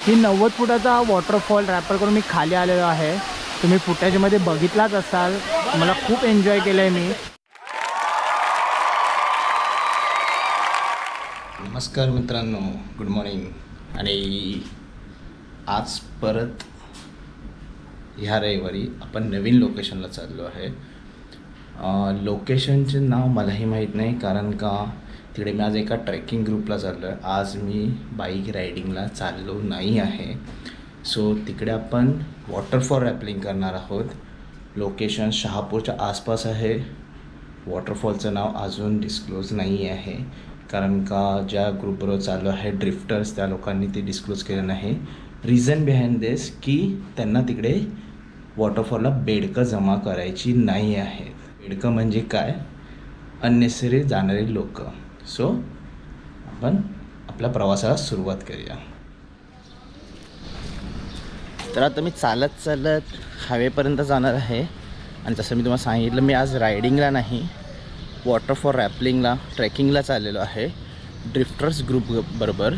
ही 90 फुटाचा waterfall wrapper करून मी खाली आलेलो आहे. तुम्ही फुटेजमध्ये बघितलाच असाल. मला खूप एन्जॉय केलं आहे मी. नमस्कार मित्रांनो, गुड मॉर्निंग. आणि आज परत ह्या रविवारी आपण नवीन लोकेशनला चाललो आहे. लोकेशनचे नाव मलाही माहीत नाही, कारण का तिकडे मी आज एका ट्रेकिंग ग्रुपला चाललो आहे. आज मी बाईक रायडिंगला चाललो नाही आहे. सो तिकडे आपण वॉटरफॉल रॅपलिंग करणार आहोत. लोकेशन शहापूरच्या आसपास आहे. वॉटरफॉलचं नाव अजून डिस्क्लोज नाही आहे, कारण का ज्या ग्रुपबरोबर चालू आहे ड्रिफ्टर्स, त्या लोकांनी ते डिस्क्लोज केलं नाही. रिझन बिहाइंड दिस की त्यांना तिकडे वॉटरफॉलला बेडकं जमा करायची नाही आहेत. बेडकं म्हणजे काय? अननेसेसरी जाणारे लोक. सो आपण आपल्या प्रवासाला सुरुवात करूया. तर आता मी चालत हायवेपर्यंत जाणार आहे. आणि जसं मी तुम्हाला सांगितलं, मी आज रायडिंगला नाही, वॉटरफॉल रॅपलिंगला, ट्रेकिंगला चाललेलो आहे ड्रिफ्टर्स ग्रुप बरोबर.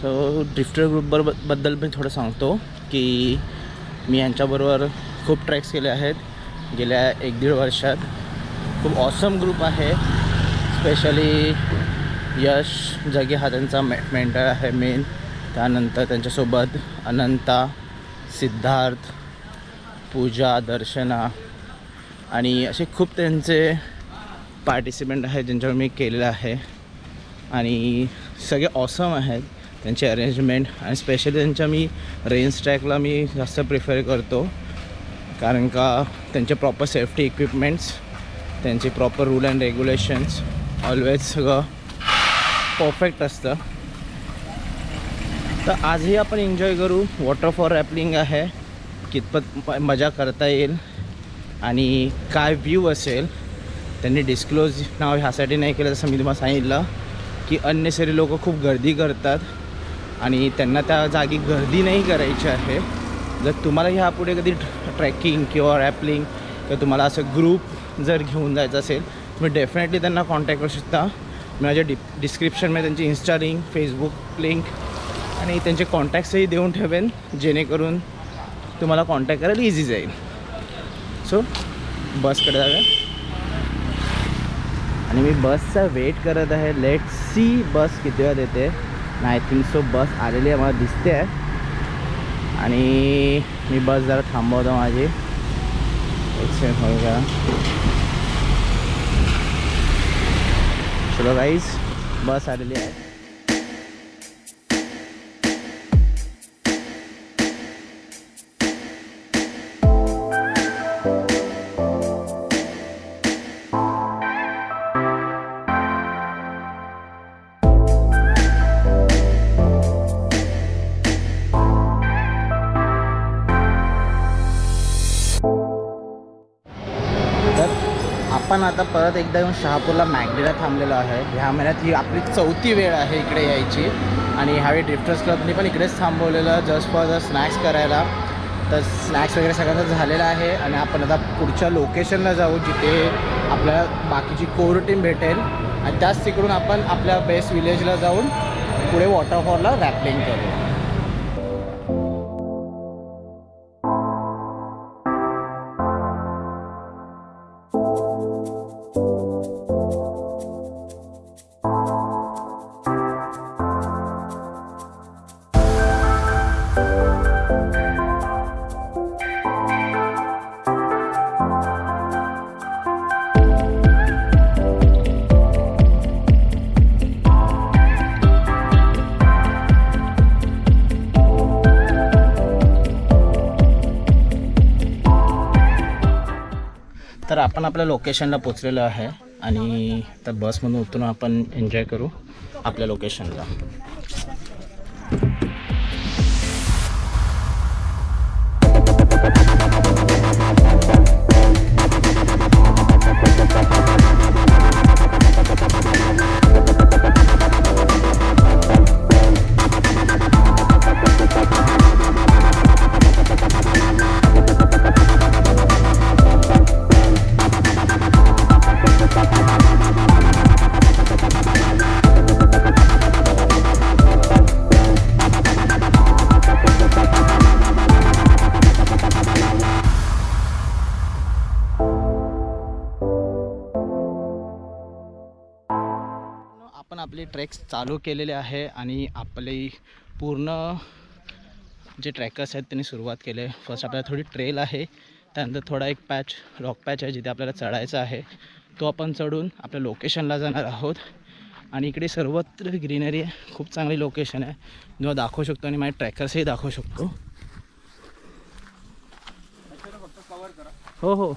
सो ड्रिफ्टर ग्रुपबद्दल मी थोडं सांगतो की मी यांच्याबरोबर खूप ट्रेक्स केले आहेत गेल्या 1-1.5 वर्षात. खूप ऑसम ग्रुप आहे. स्पेशली यश जगे हा त्यांचा मेंटर आहे मेन. त्यानंतर त्यांच्यासोबत अनंता, सिद्धार्थ, पूजा, दर्शना आणि असे खूप त्यांचे पार्टिसिपंट आहेत ज्यांच्यावर मी केलेलं आहे. आणि सगळे ऑसम आहेत त्यांचे अरेंजमेंट. आणि स्पेशली त्यांच्या मी रेंज ट्रॅकला मी जास्त प्रिफर करतो, कारण का त्यांचे प्रॉपर सेफ्टी इक्विपमेंट्स, त्यांचे proper rule and regulations always सगळं परफेक्ट असतं. तर आजही आपण एन्जॉय करू. वॉटरफॉल रॅपलिंग आहे, कितपत मजा करता येईल आणि काय व्ह्यू असेल. त्यांनी डिस्क्लोज नाव ह्यासाठी नाही केलं, जसं मी तुम्हाला सांगितलं की अननेसरी लोक खूप गर्दी करतात आणि त्यांना त्या जागी गर्दी नाही करायची आहे. जर तुम्हाला ह्यापुढे कधी ट्रेकिंग किंवा रॅपलिंग किंवा तुम्हाला असं ग्रुप जर घेऊन जायचं असेल, तुम्ही डेफिनेटली त्यांना कॉन्टॅक्ट करू शकता. मी माझ्या डिस्क्रिप्शनमध्ये त्यांची इन्स्टा लिंक, फेसबुक लिंक आणि त्यांचे कॉन्टॅक्ट्सही देऊन ठेवेन, जेणेकरून तुम्हाला कॉन्टॅक्ट करायला इझी जाईल. सो बसकडे जाऊया. आणि मी बसचा वेट करत आहे. लेट सी बस किती वेळा देते. आय थिंक सो बस आलेली आहे, मला दिसते आहे. आणि मी बस जरा थांबवतो माझी. एक सेकंड होईल का. चलो गाईज, बस आलेली आहे. आपण आता परत एकदा येऊन शहापूरला मॅगडीला थांबलेलो आहे. ह्या महिन्यात ही आपली 4थी वेळ आहे इकडे यायची. आणि ह्यावेळी ड्रिफ्टर्स क्लबनी पण इकडेच थांबवलेलं जस्ट फॉर द स्नॅक्स करायला. तर स्नॅक्स वगैरे सगळ्यांचं झालेलं आहे. आणि आपण आता पुढच्या लोकेशनला जाऊ, जिथे आपल्याला बाकीची कोर टीम भेटेल. आणि त्याच तिकडून आपण आपल्या बेस्ट विलेजला जाऊन पुढे वॉटरफॉलला रॅपलिंग करू. तर आपण आपल्या लोकेशनला पोचलेलो आहे आणि तर बसमधून उतरून आपण एन्जॉय करू आपल्या लोकेशनला. ट्रेक्स चालू केलेले आहे आणि आपले पूर्ण जे ट्रॅकर्स आहेत त्यांनी सुरुवात केली आहे. फर्स्ट आपल्याला थोडी ट्रेल आहे, त्यानंतर थोडा एक रॉक पॅच आहे जिथे आपल्याला चढायचं आहे. तो आपण चढून आपल्या लोकेशनला जाणार आहोत. आणि इकडे सर्वत्र ग्रीनरी आहे, खूप चांगली लोकेशन आहे. जेव्हा दाखवू शकतो आणि माझे ट्रॅकर्सही दाखवू शकतो. हो हो.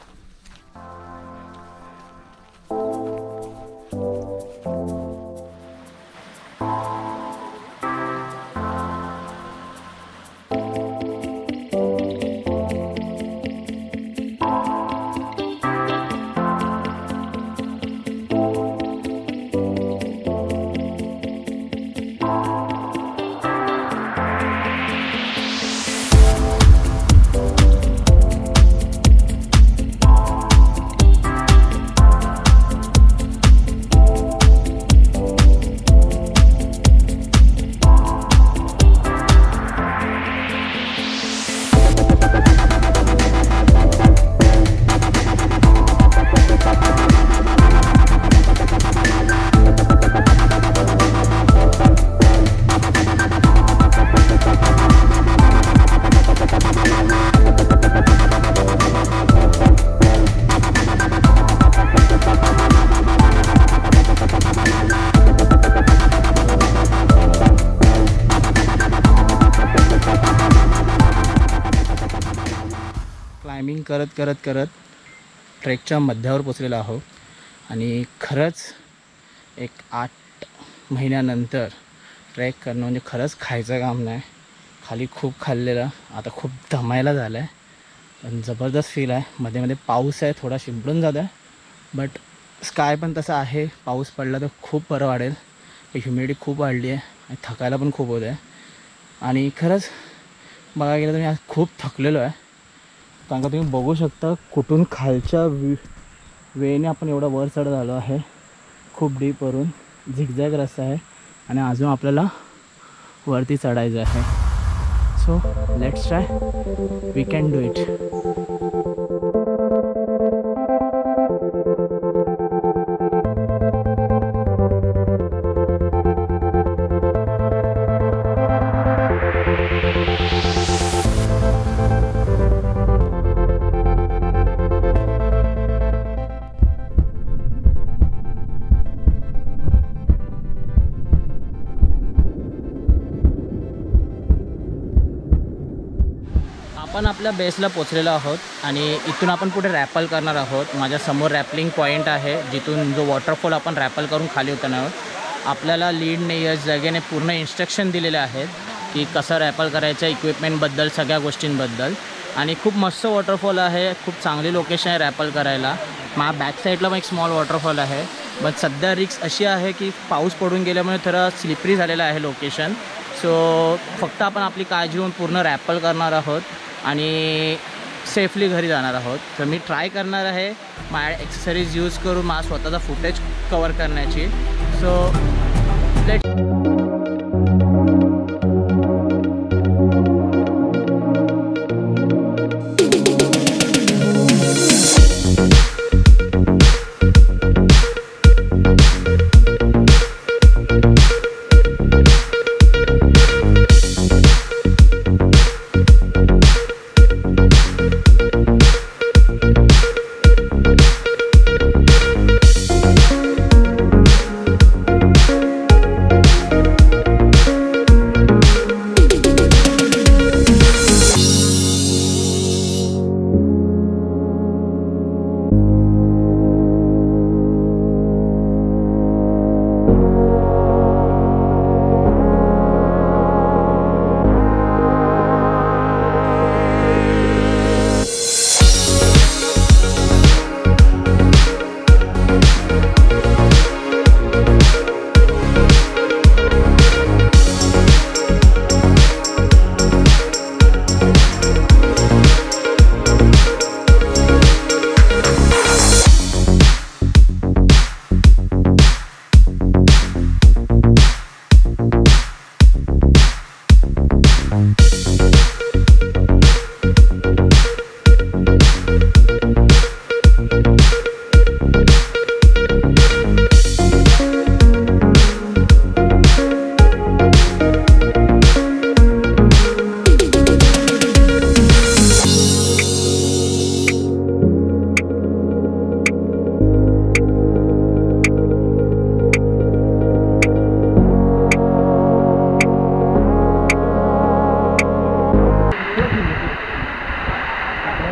क्लाइम्बिंग करत ट्रेकच्या मध्यावर पोचलेलो आहोत. आणि खरंच एक 8 महिन्यानंतर ट्रेक करणं म्हणजे खरंच खायचं काम नाही. खाली खूप खाल्लेलं, आता खूप दमायला झालं आहे. पण जबरदस्त फील आहे. मध्ये मध्ये पाऊस आहे, थोडा शिंपडून जात आहे, बट स्काय पण तसं आहे. पाऊस पडला तर खूप बरं वाटेल. ह्युमिडिटी खूप वाढली आहे आणि थकायला पण खूप होत आहे. आणि खरंच बघायला गेलं तर मी आज खूप थकलेलो आहे. कारण का तुम्ही बघू शकता कुठून खालच्या वेने आपण एवढा वर चढत आलो आहे. खूप डीपवरून झिगझॅग रस्ता आहे आणि अजून आपल्याला वरती चढायचं आहे. So let's try, we can do it. आपण आपल्या बेसला पोचलेलो आहोत आणि इथून आपण पुढे रॅपल करणार आहोत. माझ्यासमोर रॅपलिंग पॉईंट आहे जिथून जो वॉटरफॉल आपण रॅपल करून खाली उतरणार आहोत. आपल्याला लीडने या जागेने पूर्ण इन्स्ट्रक्शन दिलेले आहेत की कसं रॅपल करायचं, इक्विपमेंटबद्दल, सगळ्या गोष्टींबद्दल. आणि खूप मस्त वॉटरफॉल आहे, खूप चांगली लोकेशन आहे रॅपल करायला. माझ्या बॅक साईडला पण एक स्मॉल वॉटरफॉल आहे, पण सध्या रिक्स अशी आहे की पाऊस पडून गेल्यामुळे थोडं स्लिपरी झालेलं आहे लोकेशन. सो फक्त आपण आपली काळजी घेऊन पूर्ण रॅपल करणार आहोत आणि सेफली घरी जाणार आहोत. तर मी ट्राय करणार आहे माझ्या एक्सेसरीज यूज करून माझा स्वतःचा फुटेज कवर करण्याची. सो लेट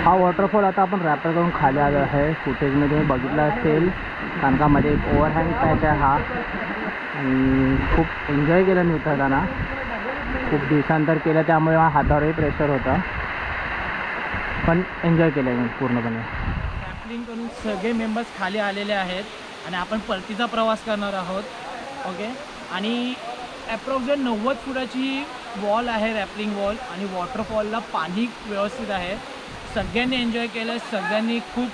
हा वॉटरफॉल आता आपण रॅपर करून खाली आलो आहे. फुटेजमध्ये तुम्ही बघितलं असेल, कारण का मध्ये एक ओव्हरहँग पॅच आहे हा, आणि खूप एन्जॉय केलं मी उतरताना. खूप दिवसांतर केलं त्यामुळे हातावरही प्रेशर होतं, पण एन्जॉय केलं मी पूर्णपणे. रॅपलिंग करून सगळे मेंबर्स खाली आलेले आहेत आणि आपण परतीचा प्रवास करणार आहोत. ओके, आणि ॲप्रॉक्सिमेट 90 फुटाची वॉल आहे, रॅपलिंग वॉल, आणि वॉटरफॉलला पाणी व्यवस्थित आहे. सगळ्यांनी एन्जॉय केलं, सगळ्यांनी खूप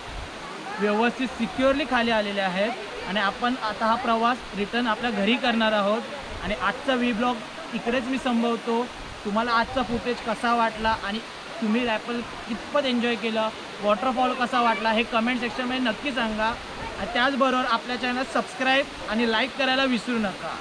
व्यवस्थित सिक्युअरली खाली आलेले आहेत. आणि आपण आता हा प्रवास रिटर्न आपल्या घरी करणार आहोत. आणि आजचा व्लॉग इकडेच मी संपवतो. तुम्हाला आजचा फुटेज कसा वाटला आणि तुम्ही रॅपल कितपत एन्जॉय केलं, वॉटरफॉल कसा वाटला हे कमेंट सेक्शनमध्ये नक्की सांगा. आणि त्याचबरोबर आपल्या चॅनल सबस्क्राईब आणि लाईक करायला विसरू नका.